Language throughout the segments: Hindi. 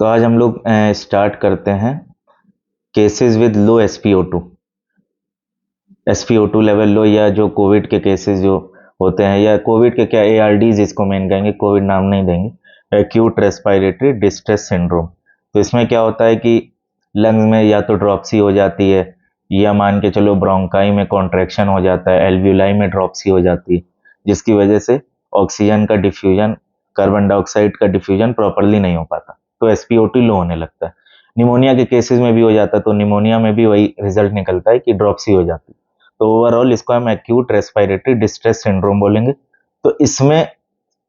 तो आज हम लोग स्टार्ट करते हैं cases with low SPO two level low, या जो कोविड के केसेस जो होते हैं, या कोविड के क्या एआरडीज इसको मेन कहेंगे, कोविड नाम नहीं देंगे, एक्यूट रेस्पिरेटरी डिस्ट्रेस सिंड्रोम। तो इसमें क्या होता है कि लंग्स में या तो ड्रॉप्सी हो जाती है, या मान के चलो ब्रोंकाई में कॉन्ट्रैक्शन हो जाता है, एल्वियोलाई में ड्रॉप्सी हो जाती है, जिसकी वजह से ऑक्सीजन का डिफ्यूजन, कार्बन डाइऑक्साइड का डिफ्यूजन प्रॉपरली नहीं हो पाता, तो एसपीओ2 लो होने लगता है। निमोनिया के केसेस में भी हो जाता है, तो निमोनिया में भी वही रिजल्ट निकलता है कि ड्रॉप्सी हो जाती है। तो ओवरऑल इसको हम एक्यूट रेस्पिरेटरी डिस्ट्रेस सिंड्रोम बोलेंगे। तो इसमें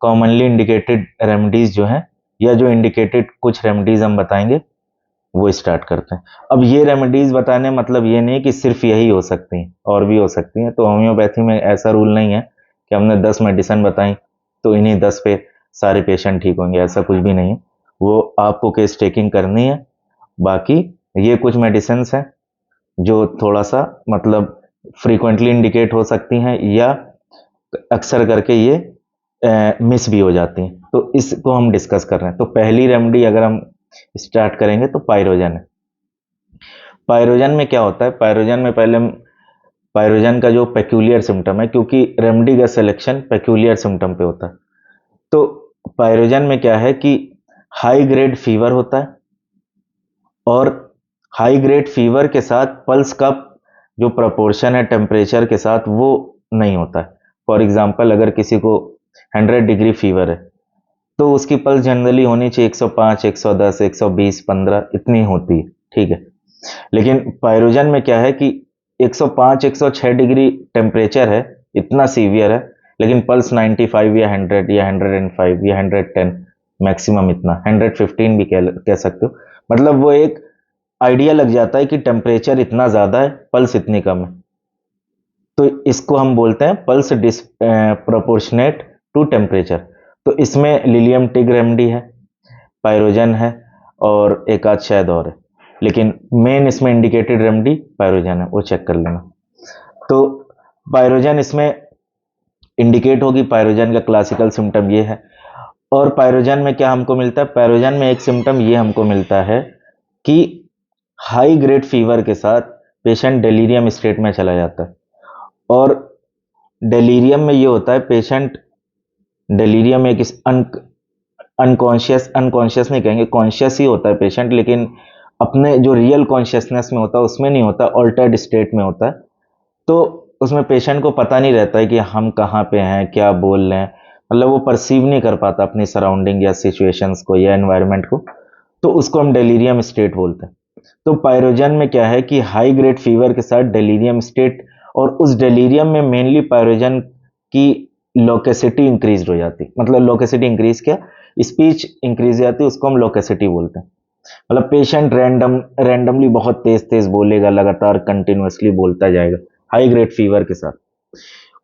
कॉमनली इंडिकेटेड रेमेडीज जो हैं, या जो इंडिकेटेड कुछ रेमेडीज हम बताएंगे, वो स्टार्ट करते हैं। अब ये रेमेडीज बताने मतलब ये नहीं कि सिर्फ यही हो सकती हैं, और भी हो सकती हैं। तो होम्योपैथी में ऐसा रूल नहीं है कि हमने 10 मेडिसिन बताई तो इन्हीं 10 पे सारे पेशेंट ठीक होंगे, ऐसा कुछ भी नहीं है। वो आपको केस टेकिंग करनी है। बाकी ये कुछ मेडिसिन हैं जो थोड़ा सा मतलब फ्रीक्वेंटली इंडिकेट हो सकती हैं, या अक्सर करके ये मिस भी हो जाती हैं, तो इसको हम डिस्कस कर रहे हैं। तो पहली रेमेडी अगर हम स्टार्ट करेंगे तो पायरोजन है। पायरोजन में क्या होता है, पायरोजन में पहले हम पायरोजन का जो पेक्यूलियर सिम्टम है, क्योंकि रेमेडी का सिलेक्शन पेक्यूलियर सिम्टम पे होता है। तो पायरोजन में क्या है कि हाई ग्रेड फीवर होता है, और हाई ग्रेड फीवर के साथ पल्स का जो प्रपोर्शन है टेम्परेचर के साथ वो नहीं होता है। फॉर एग्जांपल अगर किसी को 100 डिग्री फीवर है तो उसकी पल्स जनरली होनी चाहिए 105, 110, 120, 15 इतनी होती है, ठीक है। लेकिन पायरोजन में क्या है कि 105, 106 डिग्री टेम्परेचर है, इतना सीवियर है, लेकिन पल्स 95 या 100 या 105 या 110 मैक्सिमम, इतना 115 भी कह सकते हो। मतलब वो एक आइडिया लग जाता है कि टेम्परेचर इतना ज़्यादा है, पल्स इतनी कम है। तो इसको हम बोलते हैं पल्स प्रोपोर्शनेट टू टेम्परेचर। तो इसमें लिलियम टिग रेमेडी है, पायरोजन है, और एक आध शायद और है, लेकिन मेन इसमें इंडिकेटेड रेमेडी पायरोजन है, वो चेक कर लेना। तो पायरोजन इसमें इंडिकेट होगी। पायरोजन का क्लासिकल सिम्टम ये है। और पायरोजन में क्या हमको मिलता है, पायरोजन में एक सिम्टम ये हमको मिलता है कि हाई ग्रेड फीवर के साथ पेशेंट डेलीरियम स्टेट में चला जाता है। और डेलीरियम में ये होता है, पेशेंट डेलीरियम में एक अनकॉन्शियस नहीं कहेंगे, कॉन्शियस ही होता है पेशेंट, लेकिन अपने जो रियल कॉन्शियसनेस में होता है उसमें नहीं होता, ऑल्टर्ड स्टेट में होता है। तो उसमें पेशेंट को पता नहीं रहता है कि हम कहाँ पे हैं, क्या बोल रहे हैं, मतलब वो परसीव नहीं कर पाता अपनी सराउंडिंग या सिचुएशंस को या एनवायरनमेंट को। तो उसको हम डेलीरियम स्टेट बोलते हैं। तो पायरोजन में क्या है कि हाई ग्रेड फीवर के साथ डेलीरियम स्टेट, और उस डेलीरियम में मेनली पायरोजन की लोकेसिटी इंक्रीज हो जाती, मतलब लोकेसिटी इंक्रीज क्या, स्पीच इंक्रीज हो जाती है, उसको हम लोकेसिटी बोलते हैं। मतलब पेशेंट रैंडमली बहुत तेज तेज बोलेगा, लगातार कंटिन्यूअसली बोलता जाएगा हाई ग्रेड फीवर के साथ।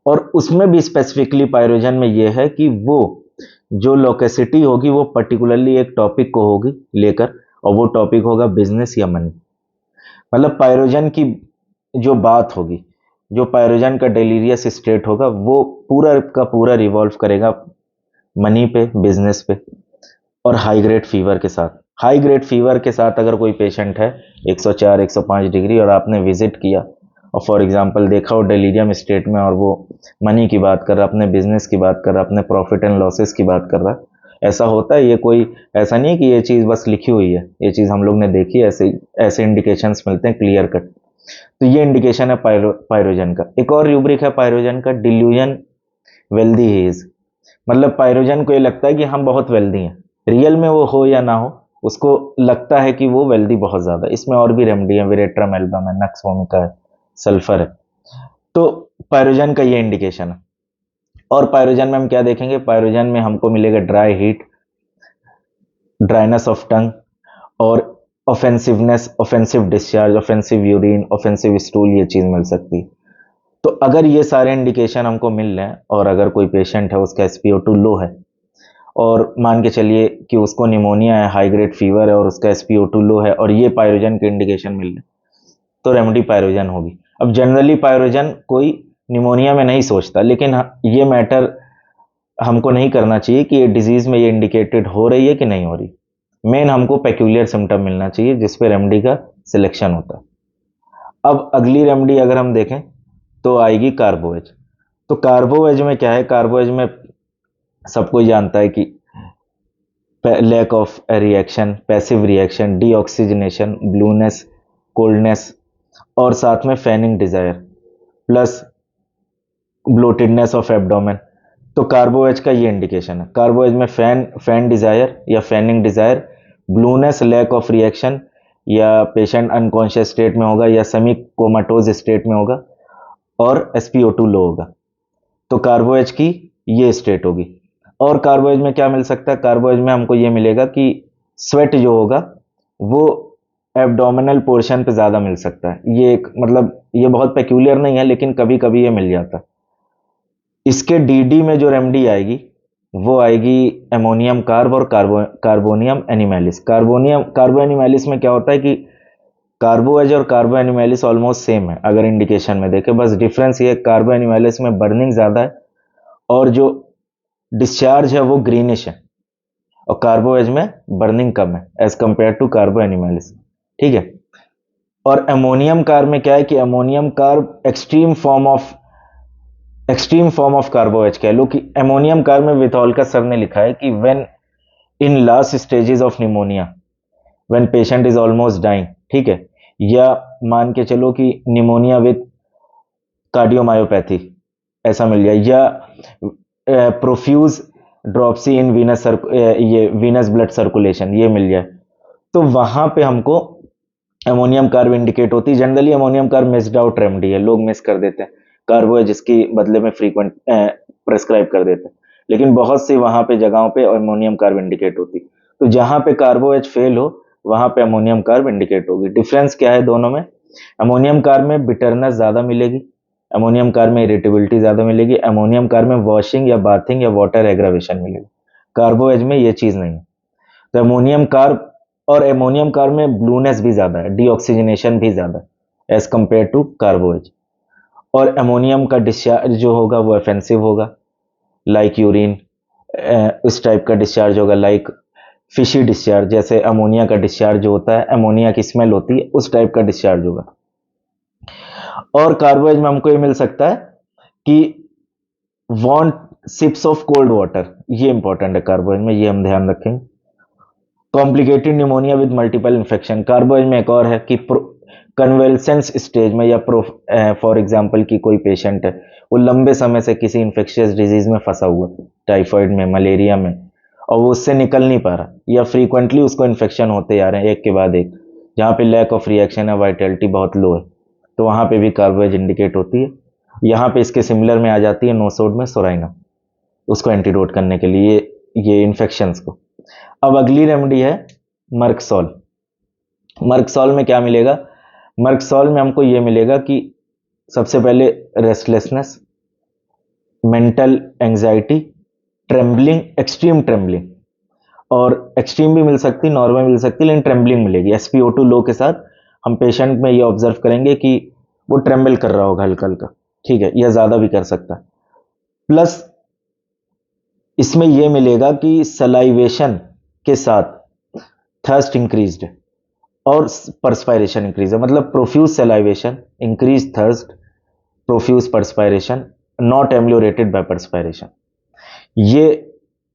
और उसमें भी स्पेसिफिकली पायरोजन में यह है कि वो जो लोकेसिटी होगी वो पर्टिकुलरली एक टॉपिक को होगी लेकर, और वो टॉपिक होगा बिजनेस या मनी। मतलब पायरोजन की जो बात होगी, जो पायरोजन का डेलीरियस स्टेट होगा, वो पूरा का पूरा रिवॉल्व करेगा मनी पे, बिजनेस पे, और हाई ग्रेड फीवर के साथ। हाई ग्रेड फीवर के साथ अगर कोई पेशेंट है 104, 105 डिग्री, और आपने विजिट किया और फॉर एग्जांपल देखा वो डेलीरियम स्टेट में, और वो मनी की बात कर रहा, अपने बिजनेस की बात कर रहा, अपने प्रॉफिट एंड लॉसेस की बात कर रहा, ऐसा होता है। ये कोई ऐसा नहीं है कि ये चीज़ बस लिखी हुई है, ये चीज़ हम लोग ने देखी है, ऐसे ऐसे इंडिकेशंस मिलते हैं क्लियर कट। तो ये इंडिकेशन है पायरोजन का। एक और रूब्रिक है पायरोजन का, डिल्यूजन वेल्दी हेज। मतलब पायरोजन को ये लगता है कि हम बहुत वेल्दी हैं, रियल में वो हो या ना हो, उसको लगता है कि वो वेल्दी बहुत ज़्यादा। इसमें और भी रेमेडी है, विरेट्रम एल्बम है, नक्स वोमिका है, सल्फर है। तो पायरोजन का ये इंडिकेशन है। और पायरोजन में हम क्या देखेंगे, पायरोजन में हमको मिलेगा dry heat, dryness of tongue, और offensiveness, offensive discharge, offensive urine, offensive stool, ये चीज़ मिल सकती है। तो अगर ये सारे इंडिकेशन हमको मिल रहे हैं, और अगर कोई पेशेंट है उसका एसपीओ2 लो है, और मान के चलिए कि उसको निमोनिया है, हाई ग्रेड फीवर है, और उसका एसपीओ2 लो है, और ये पायरोजन के इंडिकेशन मिल रहे हैं, तो रेमेडी पायरोजन होगी। अब जनरली पायरोजन कोई निमोनिया में नहीं सोचता, लेकिन ये मैटर हमको नहीं करना चाहिए कि ये डिजीज में ये इंडिकेटेड हो रही है कि नहीं हो रही। मेन हमको पेक्यूलियर सिम्टम मिलना चाहिए जिस पे रेमेडी का सिलेक्शन होता है। अब अगली रेमेडी अगर हम देखें तो आएगी कार्बोवेज। तो कार्बोवेज में क्या है, कार्बोवेज में सब कोई जानता है कि lack of reaction, passive reaction, deoxygenation, blueness, coldness और साथ में fanning desire plus bloatedness of abdomen. तो कार्बोवेज का ये इंडिकेशन है। कार्बोवेज में फैन डिजायर या fanning desire, blueness, lack of reaction या पेशेंट अनकॉन्शियस स्टेट में होगा या सेमी कोमाटोज स्टेट में होगा और एसपीओ2 लो होगा। तो कार्बोवेज की ये स्टेट होगी। और कार्बोवेज में क्या मिल सकता है, कार्बोवेज में हमको ये मिलेगा कि स्वेट जो होगा वो एब्डोमिनल पोर्शन पे ज्यादा मिल सकता है। ये एक मतलब ये बहुत पेक्यूलियर नहीं है लेकिन कभी कभी ये मिल जाता है। इसके डीडी में जो रेमेडी आएगी वो आएगी एमोनियम कार्ब और कार्बोनियम एनिमेलिस। कार्बो एनिमेलिस में क्या होता है कि कार्बोवेज और कार्बो एनिमेलिस ऑलमोस्ट सेम है अगर इंडिकेशन में देखें, बस डिफरेंस ये कार्बो एनिमेलिस में बर्निंग ज्यादा है और जो डिस्चार्ज है वो ग्रीनिश है और कार्बोवेज में बर्निंग कम है एज कंपेयर टू कार्बो एनिमेलिस। ठीक है। और अमोनियम कार्ब में क्या है कि ammonium carb extreme form of carbo veg कह लो कि अमोनियम कार्ब में विथॉलका सर ने लिखा है कि when in last stages of pneumonia, when patient is almost dying, ठीक है, या मान के चलो कि निमोनिया विथ कार्डियोमायोपैथी ऐसा मिल जाए या प्रोफ्यूज ड्रॉपसी इन वीनस ये वीनस ब्लड सर्कुलेशन ये मिल जाए, तो वहां पे हमको अमोनियम कार्ब इंडिकेट होती है। Generally ammonium carb missed out remedy है, लोग मिस कर देते हैं, कार्बो है जिसकी बदले में फ्रीक्वेंट प्रेस्क्राइब कर देते हैं, लेकिन बहुत सी वहां पे जगहों पे अमोनियम कार्ब इंडिकेट होती। तो जहां पे कार्बोएच फेल हो वहां पे अमोनियम कार्ब इंडिकेट होगी। डिफरेंस क्या है दोनों में, अमोनियम कार्ब में बिटरनेस ज्यादा मिलेगी, अमोनियम कार्ब में इरिटेबिलिटी ज्यादा मिलेगी, अमोनियम कार्ब में वॉशिंग या बाथिंग या वाटर एग्रावेशन मिलेगी, कार्बोएज में ये चीज नहीं है। तो अमोनियम कार्ब और अमोनियम कार्ब में ब्लूनेस भी ज्यादा है, डीऑक्सीजनेशन भी ज्यादा है एज कंपेयर टू कार्बोएज। और अमोनियम का डिस्चार्ज जो होगा वो ऑफेंसिव होगा, लाइक यूरिन, उस टाइप का डिस्चार्ज होगा, लाइक फिशी डिस्चार्ज, जैसे अमोनिया का डिस्चार्ज जो होता है, अमोनिया की स्मेल होती है, उस टाइप का डिस्चार्ज होगा। और कार्बोएज में हमको ये मिल सकता है कि want sips of cold water, ये इंपॉर्टेंट है कार्बोएज में, ये हम ध्यान रखेंगे। Complicated pneumonia with multiple infection, carbo veg में एक और है कि कन्वेलसेंस स्टेज में या फॉर एग्जांपल कि कोई पेशेंट है वो लंबे समय से किसी इन्फेक्शियस डिजीज में फंसा हुआ है, टाइफाइड में, मलेरिया में, और वो उससे निकल नहीं पा रहा या फ्रीक्वेंटली उसको इन्फेक्शन होते जा रहे हैं एक के बाद एक, जहाँ पे लैक ऑफ रिएक्शन है, वाइटलिटी बहुत लो है, तो वहां पे भी कार्बोएज इंडिकेट होती है। यहाँ पे इसके सिमिलर में आ जाती है नोसोड में सोराइना, उसको एंटीडोट करने के लिए ये इन्फेक्शंस को। अब अगली रेमेडी है मर्कसॉल। मर्कसॉल में क्या मिलेगा, मर्कसॉल में हमको ये मिलेगा कि सबसे पहले restlessness, mental anxiety, trembling, extreme trembling, और एक्सट्रीम भी मिल सकती, नॉर्मल मिल सकती, लेकिन ट्रेम्बलिंग मिलेगी। एसपीओ2 लो के साथ हम पेशेंट में ये ऑब्जर्व करेंगे कि वो ट्रेम्बल कर रहा होगा हल्का हल्का, ठीक है, या ज्यादा भी कर सकता है। प्लस इसमें यह मिलेगा कि सलाइवेशन के साथ थर्स्ट इंक्रीज्ड और परस्पायरेशन इंक्रीज है, मतलब profuse salivation, increase thirst, profuse perspiration, not ameliorated by perspiration, ये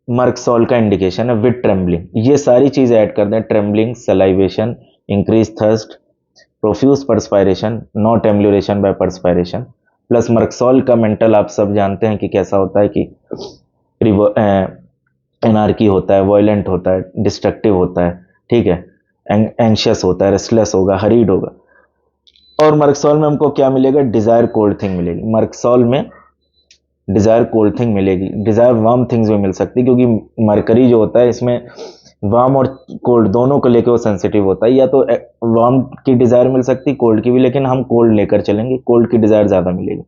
मर्कसॉल का इंडिकेशन है विद ट्रेम्बलिंग। ये सारी चीज ऐड कर दें, trembling, salivation, increase thirst, profuse perspiration, not amelioration by perspiration, plus merc sol का मेंटल आप सब जानते हैं कि कैसा होता है कि एनार्की होता है, वायलेंट होता है, डिस्ट्रक्टिव होता है, ठीक है, एंशियस होता है, रेस्टलेस होगा, हरीड होगा। और मर्कसॉल में हमको क्या मिलेगा, डिजायर कोल्ड थिंग मिलेगी। मर्कसॉल में डिजायर कोल्ड थिंग मिलेगी, डिजायर वार्म थिंग्स भी मिल सकती है, क्योंकि मरकरी जो होता है इसमें वार्म और कोल्ड दोनों को लेकर वो सेंसिटिव होता है। या तो वार्म की डिजायर मिल सकती है, कोल्ड की भी, लेकिन हम कोल्ड लेकर चलेंगे, कोल्ड की डिजायर ज्यादा मिलेगी।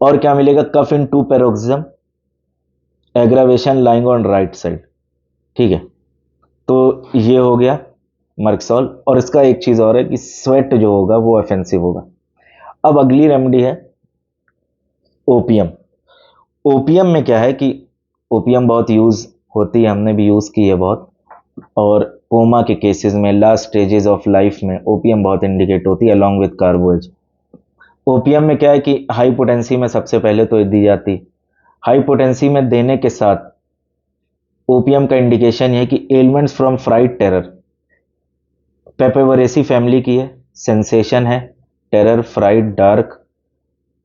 और क्या मिलेगा, cough in two paroxysm, aggravation lying on right side, ठीक है। तो ये हो गया मर्कसॉल। और इसका एक चीज और है कि स्वेट जो होगा वो ऑफेंसिव होगा। अब अगली रेमेडी है ओपियम। ओपियम में क्या है कि ओपियम बहुत यूज होती है, हमने भी यूज की है बहुत, और कोमा के केसेस में, लास्ट स्टेजेस ऑफ लाइफ में ओपीएम बहुत इंडिकेट होती है अलॉन्ग विद कार्बोएज। ओपीएम में क्या है कि हाई पोटेंसी में सबसे पहले तो दी जाती, हाई पोटेंसी में देने के साथ ओपीएम का इंडिकेशन यह है कि elements from fright terror, Papaveraceae family की है, सेंसेशन है, terror, fright, dark,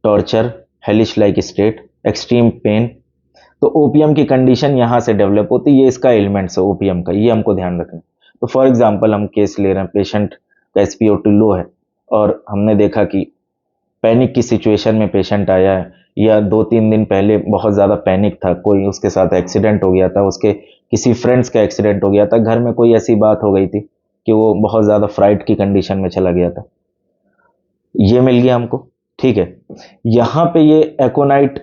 torture, hellish like state, extreme pain. तो ओपीएम की कंडीशन यहां से डेवलप होती है, ये इसका एलिमेंट्स है ओपीएम का, ये हमको ध्यान रखना। तो फॉर एग्जांपल हम केस ले रहे हैं, पेशेंट का एसपीओ2 लो है और हमने देखा कि पैनिक की सिचुएशन में पेशेंट आया है, या 2-3 दिन पहले बहुत ज़्यादा पैनिक था, कोई उसके साथ एक्सीडेंट हो गया था, उसके किसी फ्रेंड्स का एक्सीडेंट हो गया था, घर में कोई ऐसी बात हो गई थी कि वो बहुत ज़्यादा फ्राइट की कंडीशन में चला गया था, ये मिल गया हमको। ठीक है, यहाँ पे ये एकोनाइट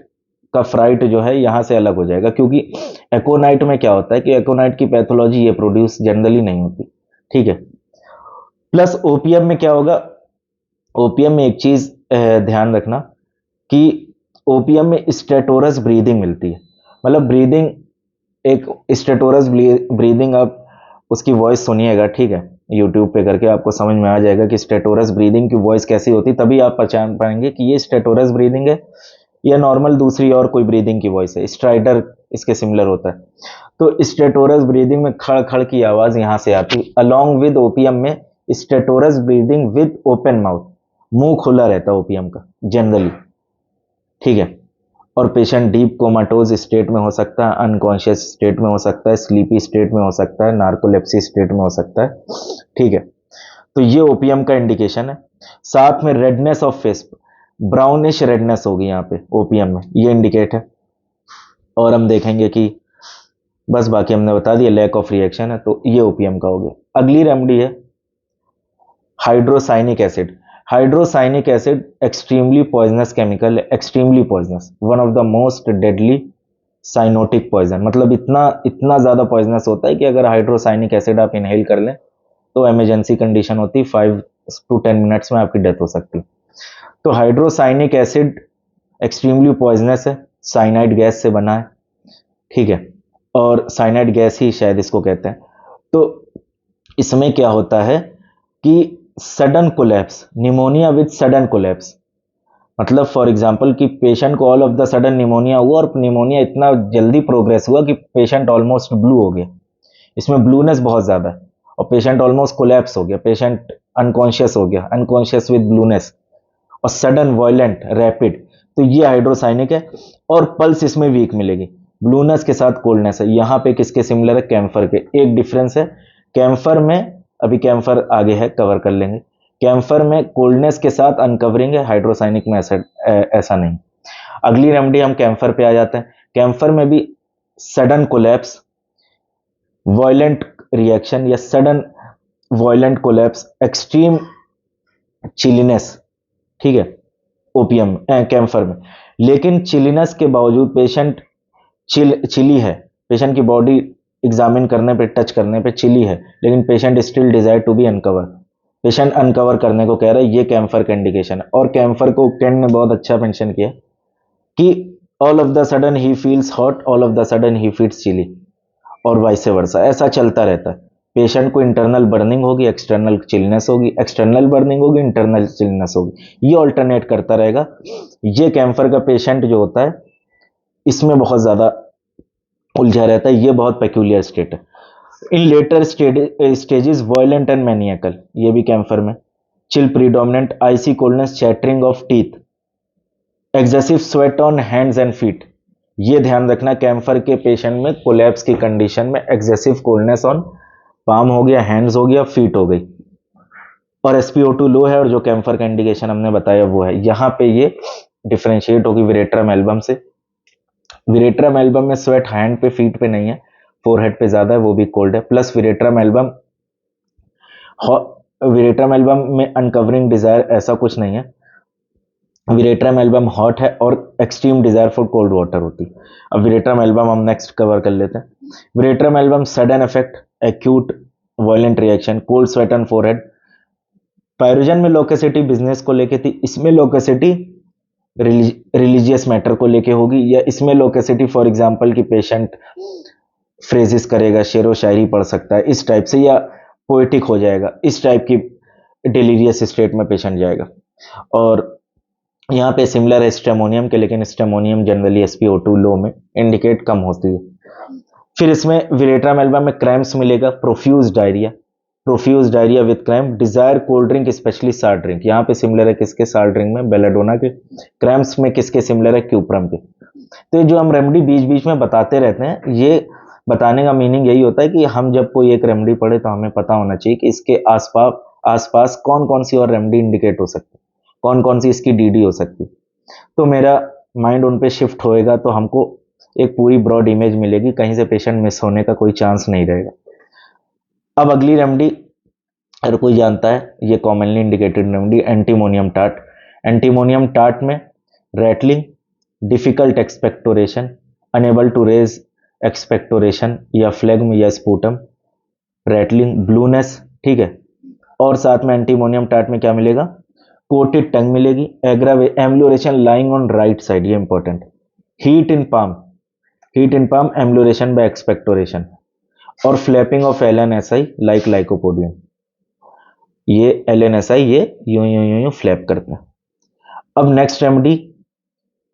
का फ्राइट जो है यहाँ से अलग हो जाएगा, क्योंकि एकोनाइट में क्या होता है कि एकोनाइट की पैथोलॉजी ये प्रोड्यूस जनरली नहीं होती। ठीक है, प्लस ओपीएम में क्या होगा, ओपीएम में एक चीज ध्यान रखना कि ओपीएम में स्टेटोरस ब्रीदिंग मिलती है, मतलब ब्रीदिंग, एक स्टेटोरस ब्रीदिंग, आप उसकी वॉइस सुनिएगा, ठीक है, यूट्यूब पे करके आपको समझ में आ जाएगा कि स्टेटोरस ब्रीदिंग की वॉइस कैसी होती, तभी आप पहचान पाएंगे कि ये स्टेटोरस ब्रीदिंग है या नॉर्मल दूसरी और कोई ब्रीदिंग की वॉइस है। स्ट्राइडर इसके सिमिलर होता है। तो स्टेटोरस ब्रीदिंग में खड़ खड़ की आवाज यहां से आती, अलोंग विद ओपीएम में स्टेटोरस ब्रीदिंग विद ओपन माउथ, मुंह खुला रहता है ओपीएम का जनरली। ठीक है, और पेशेंट डीप कोमाटोज स्टेट में हो सकता है, अनकॉन्शियस स्टेट में हो सकता है, स्लीपी स्टेट में हो सकता है, नार्कोलेप्सी स्टेट में हो सकता है। ठीक है, तो ये ओपीएम का इंडिकेशन है। साथ में redness of face, brownish redness होगी यहाँ पे ओपीएम में, ये इंडिकेट है। और हम देखेंगे कि बस बाकी हमने बता दिया, लैक ऑफ रिएक्शन है, तो ये ओपीएम का हो गया। अगली रेमेडी है hydrocyanic acid. Hydrocyanic acid extremely poisonous chemical है, extremely poisonous, one of the most deadly cyanotic poison, मतलब इतना इतना ज्यादा पॉइजनस होता है कि अगर हाइड्रोसाइनिक एसिड आप इनहेल कर लें तो इमरजेंसी कंडीशन होती है, 5 to 10 मिनट्स में आपकी डेथ हो सकती है। तो हाइड्रोसाइनिक एसिड एक्सट्रीमली पॉइजनस है, साइनाइड गैस से बना है। ठीक है, और साइनाइड गैस ही शायद इसको कहते हैं। तो इसमें क्या होता है कि sudden collapse, pneumonia with sudden collapse, मतलब फॉर एग्जांपल कि पेशेंट को all of the sudden pneumonia हुआ और निमोनिया इतना जल्दी प्रोग्रेस हुआ कि पेशेंट ऑलमोस्ट ब्लू हो गया, इसमें ब्लूनेस बहुत ज्यादा है, और पेशेंट ऑलमोस्ट कोलैप्स हो गया, पेशेंट अनकॉन्शियस हो गया, अनकॉन्शियस विद ब्लूनेस और सडन वायलेंट रैपिड, तो ये हाइड्रोसाइनिक है। और पल्स इसमें वीक मिलेगी, ब्लूनेस के साथ कोल्डनेस है। यहाँ पे किसके सिमिलर है, कैम्फर के। एक डिफरेंस है, कैम्फर में, अभी कैम्फर आगे है, कवर कर लेंगे, कैम्फर में कोल्डनेस के साथ अनकवरिंग है, हाइड्रोसाइनिक में ऐसा नहीं। अगली रेमेडी हम कैम्फर पे आ जाते हैं। कैम्फर में भी सडन कोलैप्स, वायलेंट रिएक्शन या sudden violent collapse, extreme chilliness. ठीक है, ओपीएम कैम्फर में, लेकिन चिलीनेस के बावजूद पेशेंट चिली है, पेशेंट की बॉडी एग्जामिन करने पे, टच करने पे चिली है, लेकिन patient still desire to be uncover, patient uncover करने को कह रहा है, ये कैम्फर का इंडिकेशन है। और कैम्फर को केंट ने बहुत अच्छा मेंशन किया कि all of the sudden he feels hot, all of the sudden he feels chilly, और वाइस वर्सा, ऐसा चलता रहता है। पेशेंट को इंटरनल बर्निंग होगी, एक्सटर्नल चिलनेस होगी, एक्सटर्नल बर्निंग होगी, इंटरनल चिलनेस होगी, ये ऑल्टरनेट करता रहेगा। ये कैम्फर का पेशेंट जो होता है इसमें बहुत ज्यादा उलझा रहता है, ये बहुत पेक्यूलियर स्टेट है। In later stages violent and maniacal, ये भी कैम्फर में, chill predominant, icy coldness, chattering of teeth, excessive sweat on hands and feet, ये ध्यान रखना, कैम्फर के पेशेंट में कोलैप्स की कंडीशन में एक्सेसिव कोल्डनेस ऑन पाम हो गया, हैंड्स हो गया, फीट हो गई, और एसपीओ2 लो है, और जो कैम्फर का इंडिकेशन हमने बताया वो है। यहां पे ये डिफरेंशिएट होगी विरेट्रम एल्बम से। विरेट्रम एल्बम में स्वेट हैंड पे, फीट पे नहीं है, फोरहेड पे ज्यादा है, वो भी कोल्ड है। प्लस विरेट्रम एल्बम में अनकवरिंग डिजायर ऐसा कुछ नहीं है, विरेट्रम एल्बम हॉट है और extreme desire for cold water होती है। अब विरेट्रम एल्बम हम नेक्स्ट कवर कर लेते हैं। Veratrum album sudden effect, acute violent reaction, cold sweat on forehead. Pyrogen में लोकेसिटी बिजनेस को लेके थी, इसमें लोकेसिटी रिलीजियस मैटर को लेके होगी, या इसमें लोकेसिटी फॉर एग्जांपल कि पेशेंट फ्रेजेस करेगा, शेर व शायरी पढ़ सकता है इस टाइप से, या पोएटिक हो जाएगा, इस टाइप की डिलीरियस स्टेट में पेशेंट जाएगा। और यहाँ पे सिमिलर है स्टेमोनियम के, लेकिन स्टेमोनियम जनरली SpO2 लो में इंडिकेट कम होती है। फिर इसमें विरेट्रम एल्बम में क्रैम्स मिलेगा, profuse diarrhoea with cramp, desire cold drink specially salt drink. यहाँ पे सिमिलर है किसके, साल्ट ड्रिंक में, बेलाडोना के। क्रैम्प्स में किसके सिमिलर है, क्यूप्रम के। तो ये जो हम रेमेडी बीच बीच में बताते रहते हैं, ये बताने का मीनिंग यही होता है कि हम जब कोई एक रेमेडी पढ़े तो हमें पता होना चाहिए कि इसके आसपास कौन कौन सी और रेमेडी इंडिकेट हो सकती है, कौन कौन सी इसकी डीडी हो सकती है। तो मेरा माइंड उन पे शिफ्ट होएगा तो हमको एक पूरी ब्रॉड इमेज मिलेगी, कहीं से पेशेंट मिस होने का कोई चांस नहीं रहेगा। अब अगली रेमेडी हर कोई जानता है, ये कॉमनली इंडिकेटेड रेमेडी एंटीमोनियम टाट। एंटीमोनियम टाट में rattling, difficult expectoration, unable to raise expectoration या फ्लेग्म या स्पूटम, रैटलिंग, ब्लूनेस, ठीक है। और साथ में एंटीमोनियम टाट में क्या मिलेगा, कोटेड टंग मिलेगी, amelioration lying on right side, ये important, heat in palm amelioration by expectoration, और flapping of LNSI like lycopodium. ये LNSI ये यूं यूं यूं यूं फ्लैप करते हैं। अब next remedy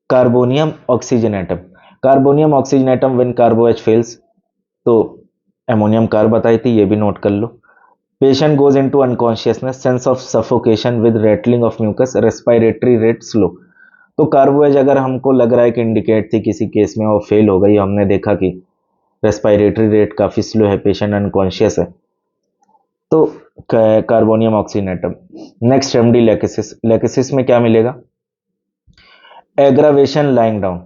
carbonium oxygenatum. Carbonium oxygenatum when carbo veg fails, तो एमोनियम कार्ब बताई थी, ये भी नोट कर लो। Patient goes into unconsciousness, sense of suffocation with rattling of mucus, respiratory rate slow. तो कार्बोएज अगर हमको लग रहा है कि इंडिकेट थी किसी केस में और फेल हो गई, हमने देखा कि रेस्पिरेटरी रेट काफी स्लो है, पेशेंट अनकॉन्शियस है, तो carbonium oxygenatum. Next remedy lachesis. Lachesis में क्या मिलेगा, aggravation lying down,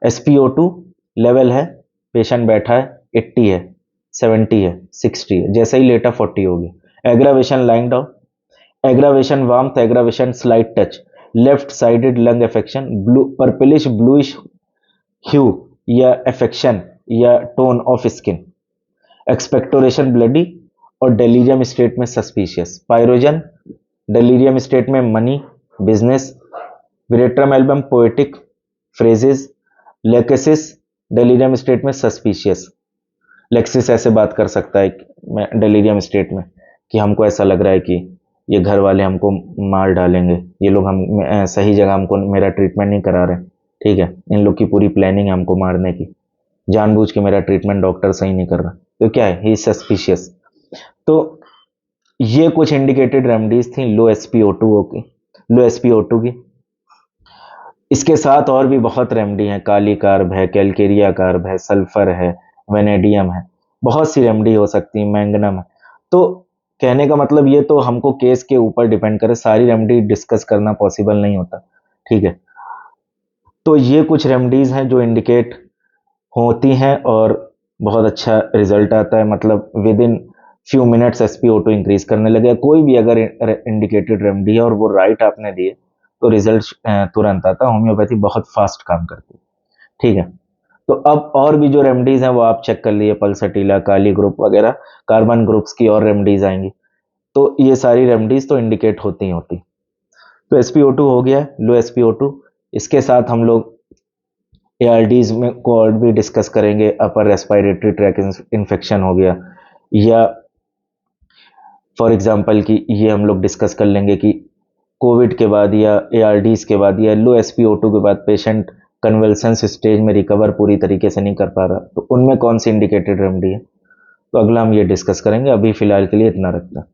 SpO2 level है, पेशेंट बैठा है, 80 है, 70 है, 60 है, जैसे ही लेटा 40 हो गया। Aggravation lying down, aggravation warmth, aggravation slight touch, left sided lung affection, purplish bluish hue या अफेक्शन या tone of skin, expectoration bloody, और डेलीरियम स्टेट में सस्पिशियस। पायरोजन डेलीरियम स्टेट में money, business. Veratrum album poetic phrases. Lachesis delirium state में सस्पिशियस। लेक्सिस ऐसे बात कर सकता है डेलीरियम स्टेट में कि हमको ऐसा लग रहा है कि ये घर वाले हमको मार डालेंगे, ये लोग हम सही जगह हमको मेरा ट्रीटमेंट नहीं करा रहे, ठीक है, इन लोग की पूरी प्लानिंग है हमको मारने की, जानबूझ के मेरा ट्रीटमेंट डॉक्टर सही नहीं कर रहा, तो क्या है, ही सस्पिशियस। तो ये कुछ इंडिकेटेड रेमेडीज थी लो SpO2 की। इसके साथ और भी बहुत रेमेडी हैं, काली कार्ब है, कैलकेरिया कार्ब है, सल्फर है, वेनेडियम है, बहुत सी रेमेडी हो सकती है, मैंगनम है। तो कहने का मतलब ये तो हमको केस के ऊपर डिपेंड करे, सारी रेमेडी डिस्कस करना पॉसिबल नहीं होता, ठीक है। तो ये कुछ रेमेडीज हैं जो इंडिकेट होती हैं और बहुत अच्छा रिजल्ट आता है, मतलब with in few minutes SpO2 increase करने लगे। कोई भी अगर इंडिकेटेड रेमेडी है और वो राइट आपने दिए तो रिजल्ट तुरंत आता है। होम्योपैथी बहुत फास्ट काम करती है, ठीक है। तो अब और भी जो रेमेडीज हैं वो आप चेक कर लिए, पल्सटीला, काली ग्रुप वगैरह, कार्बन ग्रुप्स की और रेमेडीज आएंगी। तो ये सारी रेमेडीज तो इंडिकेट होती ही होती। तो SpO2 हो गया, लो SpO2। इसके साथ हम लोग ARDs में को और भी डिस्कस करेंगे, अपर रेस्पिरेटरी ट्रैक इन्फेक्शन हो गया, या फॉर एग्जांपल कि ये हम लोग डिस्कस कर लेंगे कि कोविड के बाद या ARDs के बाद या लो SpO2 के बाद पेशेंट कन्वल्सेंस स्टेज में रिकवर पूरी तरीके से नहीं कर पा रहा, तो उनमें कौन सी इंडिकेटेड रेमेडी है, तो अगला हम ये डिस्कस करेंगे। अभी फिलहाल के लिए इतना रखते हैं।